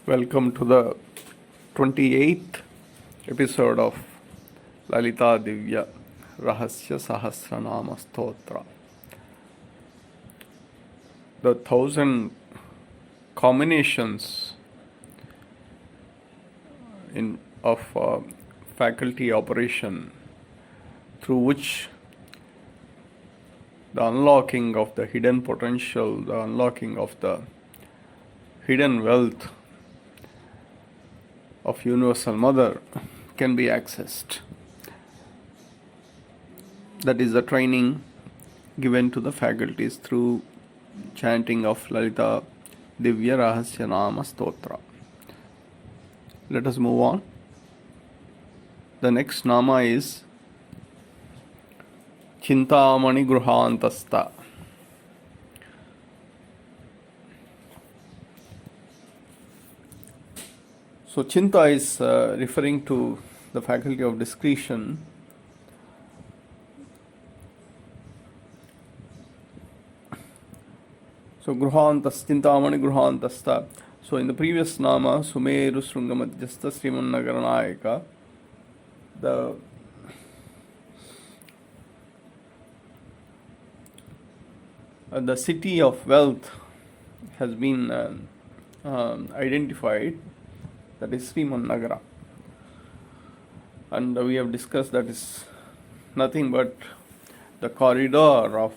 Welcome to the 28th episode of Lalita Divya Rahasya Sahasranama Stotra. The 1,000 combinations of faculty operation through which the unlocking of the hidden potential, the unlocking of the hidden wealth of Universal Mother can be accessed. That is the training given to the faculties through chanting of Lalita Divya Rahasya Nama Stotra. Let us move on. The next Nama is Chintamani Gruhantasta. So Chinta is referring to the faculty of discretion. So Gruhantas, Chintamani Gruhantasta. So in the previous Nama, Sumeru Srungamadhyastha Srimannagaranayaka, the city of wealth has been identified. That is Srimannagara. And we have discussed that is nothing but the corridor of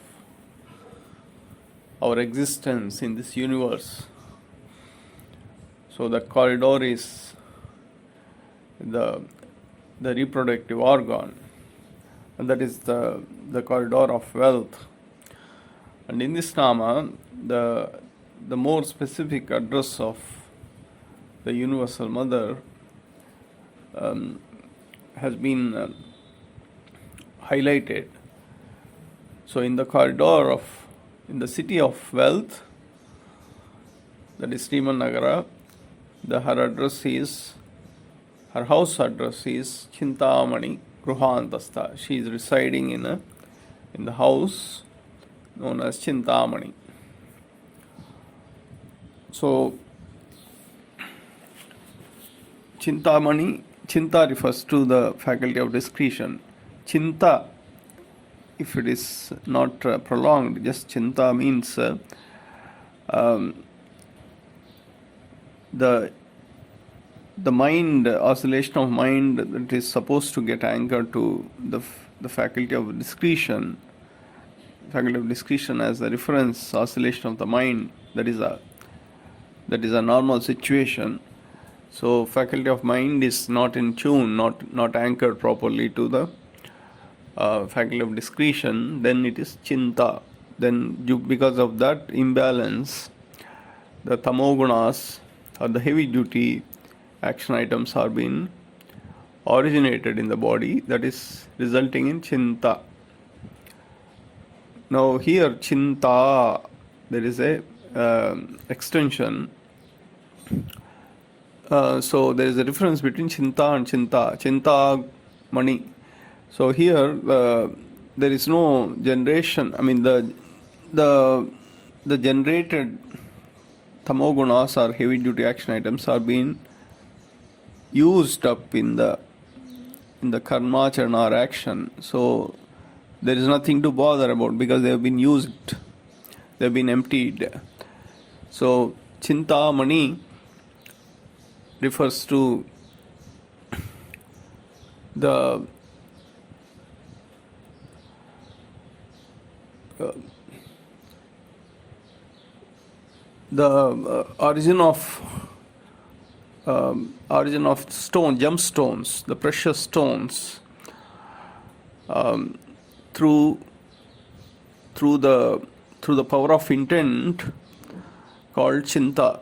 our existence in this universe. So that corridor is the reproductive organ, and that is the corridor of wealth. And in this Nama, the more specific address of the Universal Mother has been highlighted. So in the corridor in the city of wealth, that is Srimannagara, her house address is Chintamani Gruhantasta. She is residing in the house known as Chintamani. So Chintamani, Chinta refers to the faculty of discretion. Chinta, if it is not prolonged, just Chinta means the mind, oscillation of mind that is supposed to get anchored to the faculty of discretion. Faculty of discretion as a reference oscillation of the mind, that is a normal situation. So faculty of mind is not in tune, not anchored properly to the faculty of discretion, then it is Chinta. Then because of that imbalance, the tamogunas or the heavy duty action items are being originated in the body, that is resulting in Chinta. Now here Chinta, there is a extension. So there is a difference between Chinta and Chinta Mani. So here there is no generation. I mean the generated tamogunas or heavy duty action items are being used up in the karma charana or action. So there is nothing to bother about because they have been used, they have been emptied. So Chinta Mani refers to the origin of stone, gemstones, the precious stones, through the power of intent called Chinta,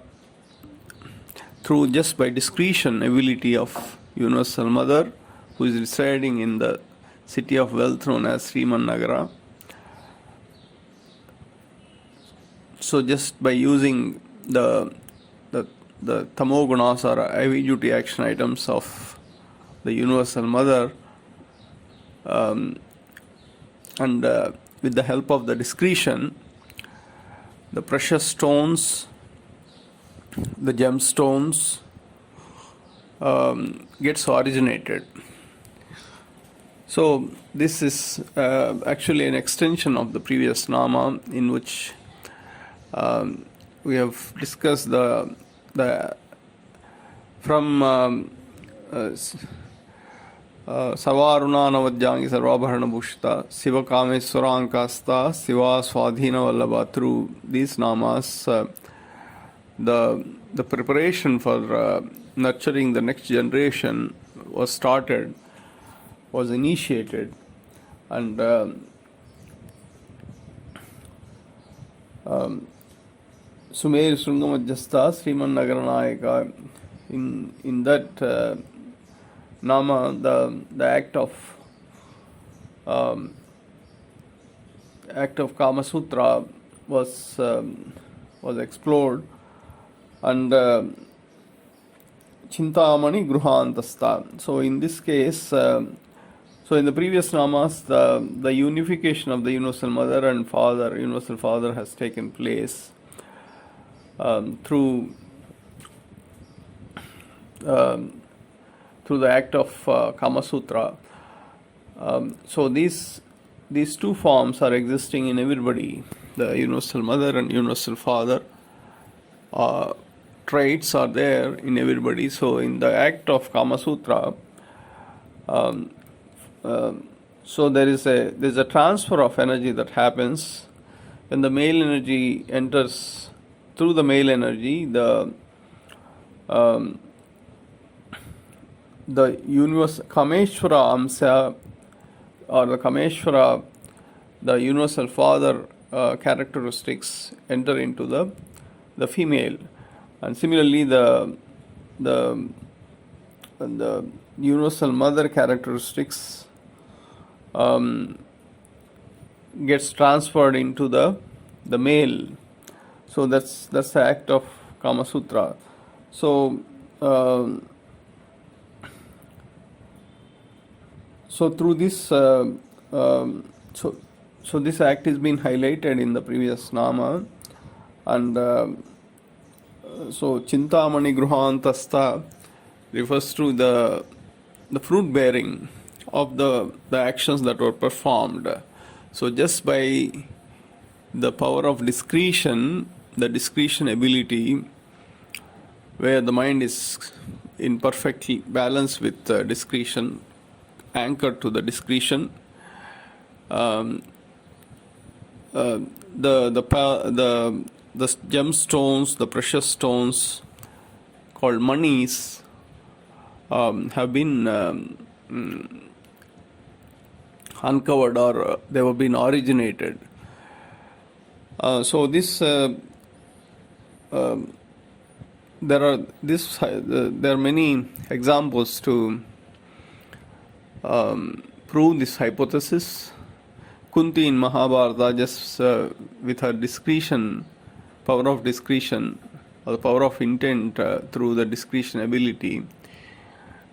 through just by discretion ability of Universal Mother, who is residing in the city of wealth known as Srimannagara. So just by using the tamogunas or heavy duty action items of the Universal Mother, and with the help of the discretion, the precious stones the gemstones gets originated. So this is actually an extension of the previous nama, in which we have discussed the from Savarunanavadjangi Sarvabharana Bhushta, Siva Kameswarankasta, Siva Swadhina Vallabha. Through these namas, the preparation for nurturing the next generation was started, was initiated, and Sumer Srungamajjasta Sriman Nagaranayaka, in that nama, the act of Kama Sutra was explored, and Chintamani Gruhantasta. So in this case, so in the previous namas, the unification of the Universal Mother and Father, Universal Father, has taken place through the act of Kama Sutra. So these two forms are existing in everybody, the Universal Mother and Universal Father. Traits are there in everybody. So in the act of Kama Sutra, so there's a transfer of energy that happens when the male energy enters. Through the male energy, the universe Kameshwara Amsa, or the Kameshwara, the Universal Father characteristics enter into the female, and similarly the Universal Mother characteristics gets transferred into the male. So that's the act of Kama Sutra. So so through this so this act is being highlighted in the previous nama, and so Chintamani Gruhantasta refers to the fruit bearing of the actions that were performed. So just by the power of discretion, the discretion ability, where the mind is in perfect balance with discretion, anchored to the discretion, the gemstones, the precious stones called manis, have been uncovered, or they have been originated. So this there are many examples to prove this hypothesis. Kunti in Mahabharata, just with her discretion, power of discretion, or the power of intent through the discretion ability,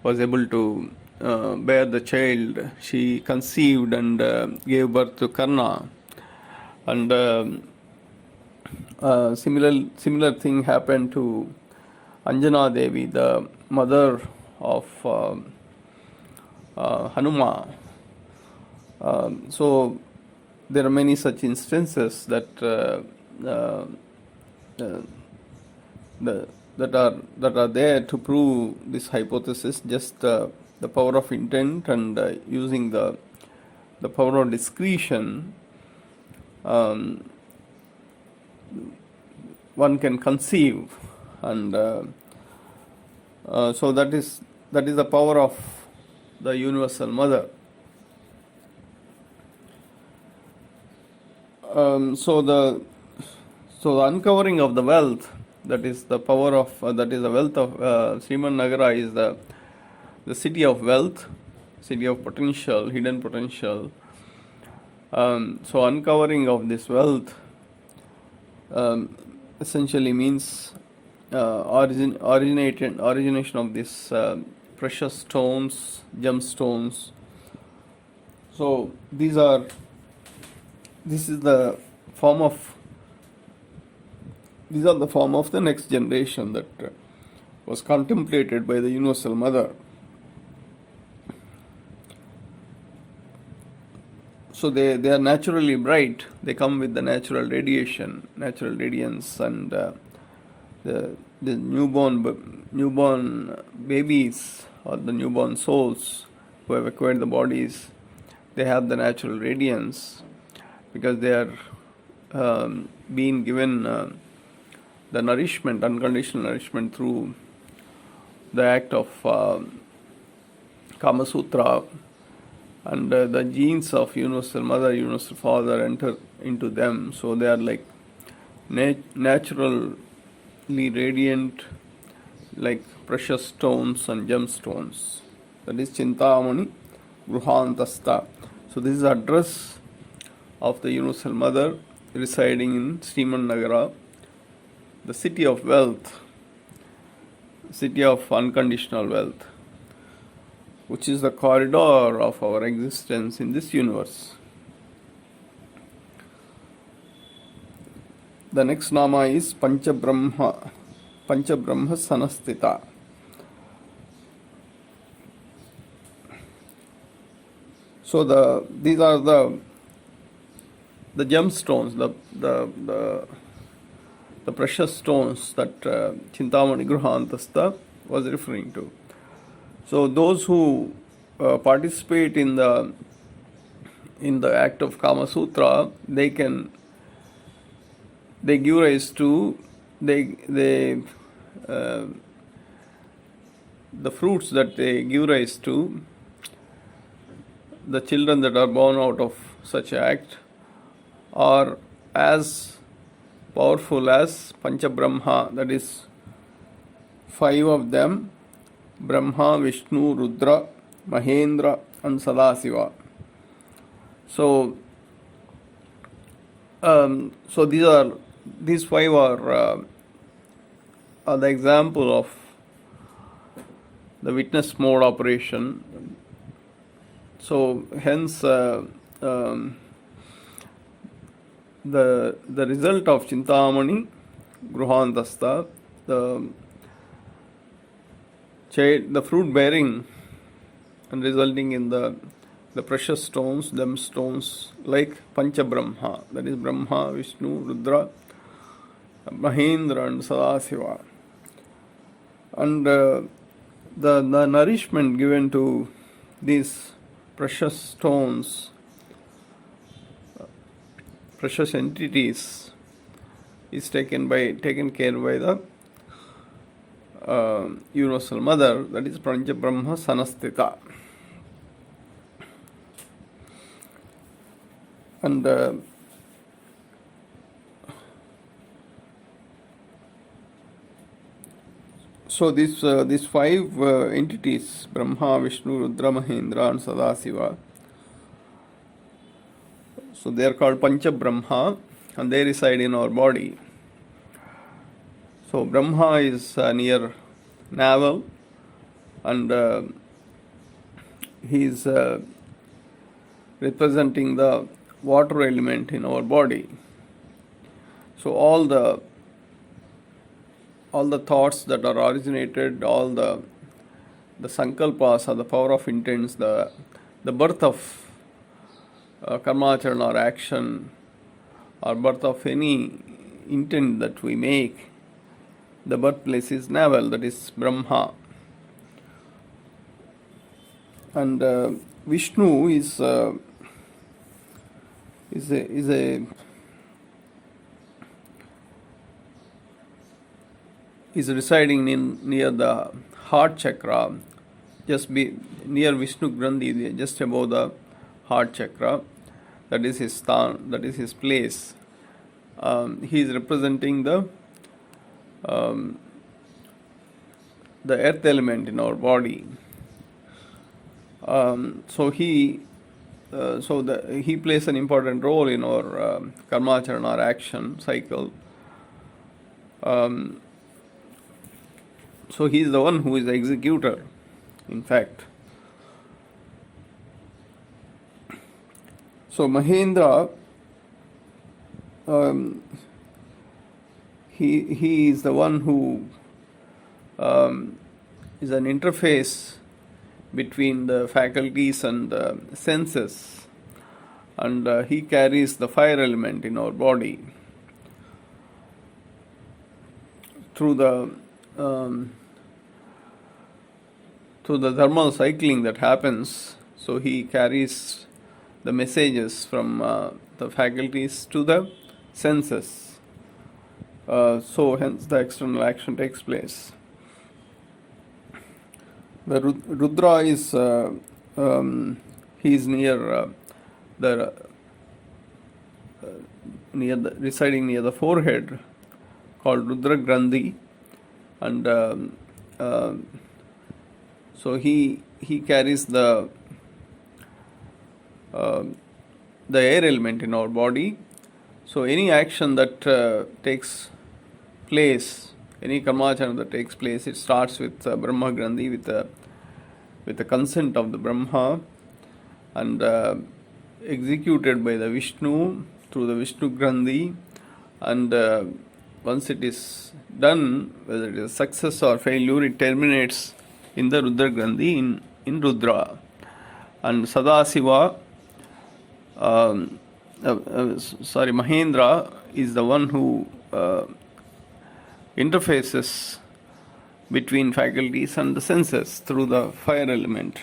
was able to bear the child. She conceived and gave birth to Karna. And similar thing happened to Anjana Devi, the mother of Hanuma. So there are many such instances that that are there to prove this hypothesis. Just the power of intent and using the power of discretion, one can conceive, and so that is the power of the Universal Mother. So the uncovering of the wealth, that is the power of that is the wealth of Sriman Nagara, is the city of wealth, city of potential, hidden potential. So uncovering of this wealth essentially means origination of this precious stones, gemstones. So this is the form of These are the form of the next generation that was contemplated by the Universal Mother. So they are naturally bright. They come with the natural radiation, natural radiance, and the newborn babies or the newborn souls who have acquired the bodies, they have the natural radiance because they are being given the nourishment, unconditional nourishment through the act of Kama Sutra, and the genes of Universal Mother, Universal Father enter into them. So they are like naturally radiant, like precious stones and gemstones. That is Chintamani Gruhantasta. So this is the address of the Universal Mother residing in Sriman Nagara, the city of wealth, city of unconditional wealth, which is the corridor of our existence in this universe. The next nama is Panchabrahma Sanastita. So these are the gemstones, the precious stones that Chintamani Gruhantasta was referring to. So those who participate in the act of Kama Sutra, they give rise to the fruits that they give rise to. The children that are born out of such act are as powerful as Panchabrahma, that is 5 of them: Brahma, Vishnu, Rudra, Mahendra, and Sadasiva. So these 5 are the example of the witness mode operation. So hence the result of Chintamani Gruhantasta, the fruit bearing and resulting in the precious stones, them stones like Panchabrahma, that is Brahma, Vishnu, Rudra, Mahendra, and Sadasiva. And the nourishment given to these precious stones, precious entities, is taken care by the Universal Mother, that is Panchabrahma Sanastita. And so these 5 entities, Brahma, Vishnu, Rudra, Mahendra, and Sadasiva, so they are called Panchabrahma, and they reside in our body. So Brahma is near navel, and he is representing the water element in our body. So all the thoughts that are originated, all the sankalpas or the power of intents, the birth of karmacharana or action, or birth of any intent that we make, the birthplace is navel, that is Brahma. And Vishnu is residing near the heart chakra, just near Vishnu Grandhi, just above the heart chakra. That is his sthan, that is his place. He is representing the earth element in our body. So he plays an important role in our karmacharana or action cycle. So he is the one who is the executor, in fact. So Mahendra, he is the one who is an interface between the faculties and the senses, and he carries the fire element in our body through the thermal cycling that happens. So he carries the messages from the faculties to the senses. So hence the external action takes place. The Rudra is he is near residing near the forehead, called Rudra Grandhi, and so he carries the air element in our body. So any action that takes place, any karmacharana that takes place, it starts with Brahma Grandhi, with the consent of the Brahma, and executed by the Vishnu through the Vishnu Grandhi, and once it is done, whether it is success or failure, it terminates in the Rudra Grandhi, in Rudra. And Sadasiva, Mahendra is the one who interfaces between faculties and the senses through the fire element.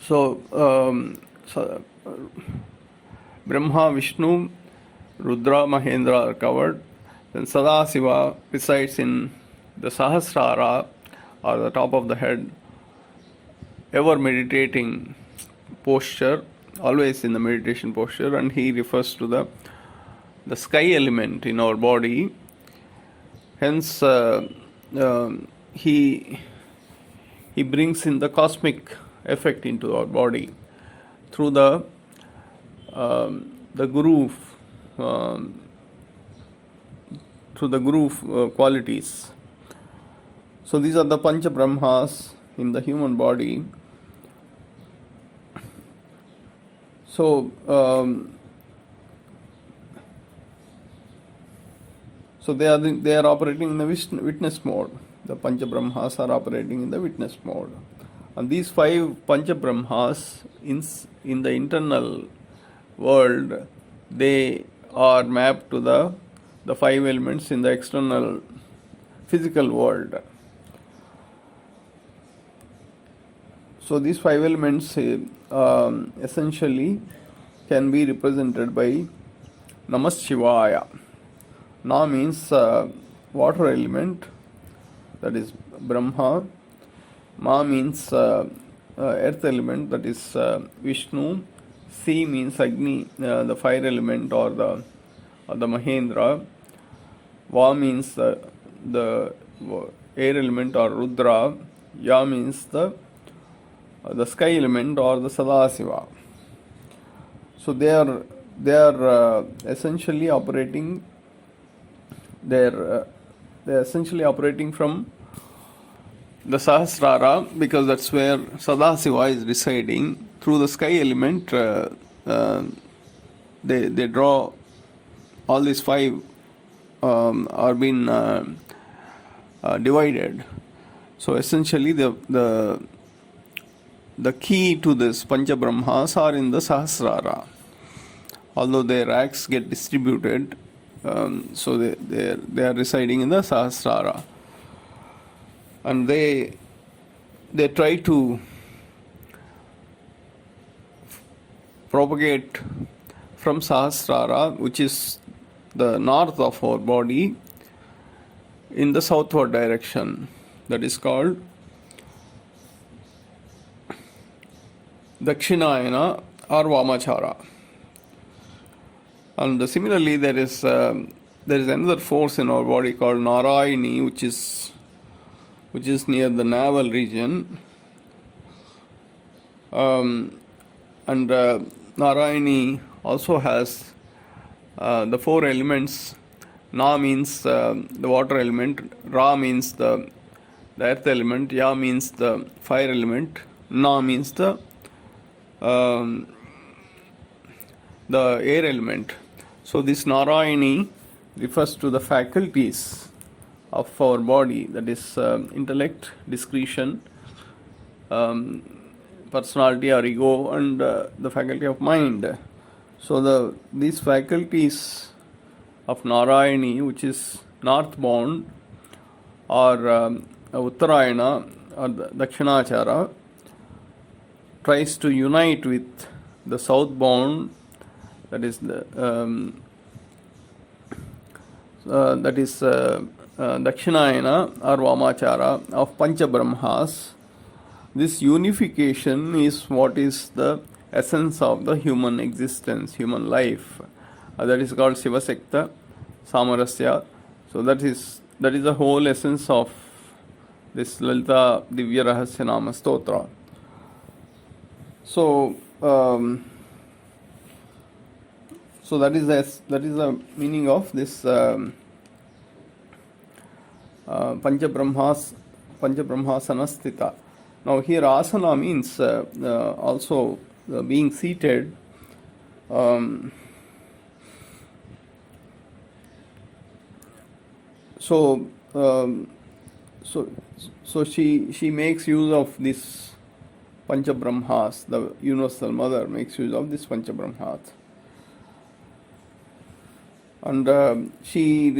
So, Brahma, Vishnu, Rudra, Mahendra are covered. Then Sadasiva resides in the Sahasrara, or the top of the head, ever meditating posture, always in the meditation posture, and he refers to the sky element in our body. Hence, he brings in the cosmic effect into our body through the guru, through the guru qualities. So these are the Pancha Brahmas in the human body. So they are operating in the witness mode. The Pancha Brahmas are operating in the witness mode, and these 5 Pancha Brahmas in the internal world, they are mapped to the 5 elements in the external physical world. So these 5 elements essentially can be represented by Namah Shivaya. Na means water element, that is Brahma. Ma means earth element, that is Vishnu. Si means Agni, the fire element, or the Mahendra. Va means the air element, or Rudra. Ya means the sky element, or the Sadasiva. So they are essentially operating. They're essentially operating from the Sahasrara, because that's where Sadasiva is residing. Through the sky element, they draw all these 5 are being divided. So essentially, the key to this Pancha Brahmas are in the Sahasrara, although their acts get distributed. So they are residing in the Sahasrara, and they try to propagate from Sahasrara, which is the north of our body, in the southward direction. That is called Dakshinayana or Vamachara. And similarly, there is another force in our body called Narayani, which is near the navel region. And Narayani also has the 4 elements. Na means the water element, Ra means the earth element, Ya means the fire element, Na means the air element. So this Narayani refers to the faculties of our body, that is intellect, discretion, personality or ego, and the faculty of mind. So these faculties of Narayani, which is northbound, or Uttarayana or Dakshinachara, tries to unite with the southbound, that is Dakshinayana or Vamachara of Panchabrahmas. This unification is what is the essence of the human existence, human life. That is called Sivasekta Samarasya. So that is the whole essence of this Lalita Divya Rahasya Nama Stotra. So that is the meaning of this Panchabrahmasanasthita. Now here asana means also being seated. So she makes use of this Panchabrahmas. The Universal Mother makes use of this Panchabrahmas, and she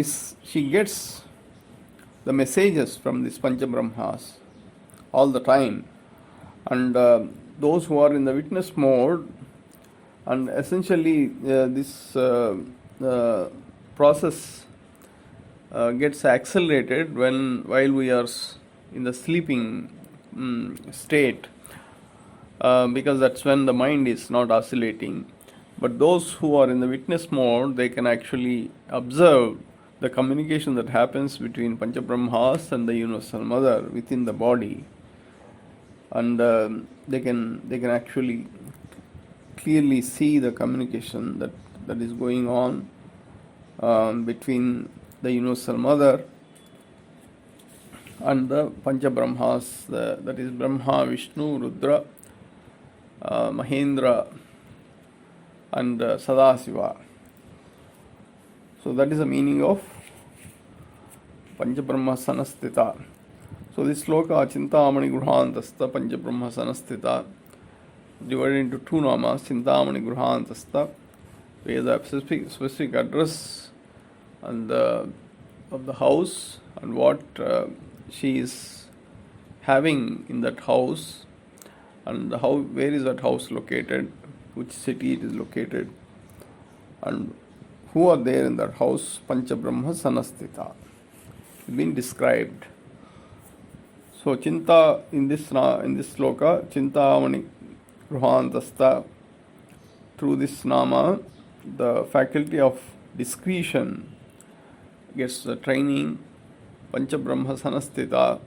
gets the messages from this Panchabrahmas all the time, and those who are in the witness mode, and essentially this process gets accelerated while we are in the sleeping state, because that's when the mind is not oscillating. But those who are in the witness mode, they can actually observe the communication that happens between Panchabrahmas and the Universal Mother within the body, and they can actually clearly see the communication that is going on between the Universal Mother and the Panchabrahmas, that is Brahma, Vishnu, Rudra, Mahendra, and Sadasiva. So that is the meaning of Panchabrahmasanasthita. So this sloka, Chintamani Gruhantastha Panchabrahmasanasthita, divided into two namas, Chintamani Gruhantastha, where the specific address and of the house and what she is having in that house, and where is that house located, which city it is located, and who are there in that house. Panchabrahma Sanasthita has been described. So Chinta in this sloka, Chintamani Gruhantastha, through this nama, the faculty of discretion gets the training. Panchabrahma Sanasthita,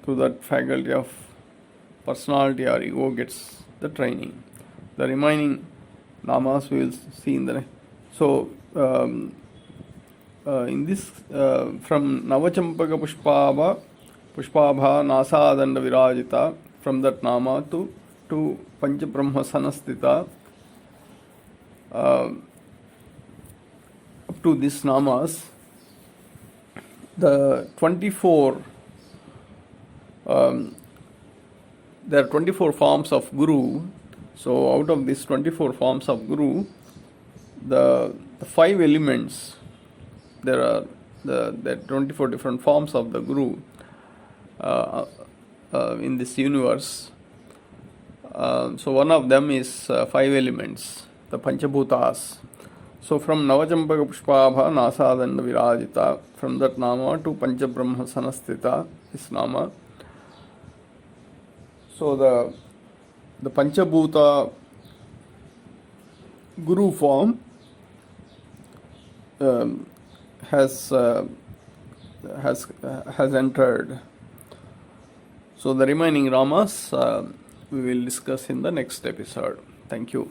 through that faculty of personality or ego, gets the training. The remaining namas we will see in the. So in this from Navachampaka Pushpabha Nasadanda Virajita, from that nama to Panchabrahma Sanasthita, up to these namas, the 24 there are 24 forms of Guru. So out of these 24 forms of Guru, the 5 elements, there are the 24 different forms of the Guru in this universe. So one of them is 5 elements, the Panchabhutas. So from Navachampaka Pushpabha Nasadanda Virajita, from that nama to Panchabrahma Sanasthita, this nama. So the Panchabhuta Guru form has entered. So the remaining ramas we will discuss in the next episode. Thank you.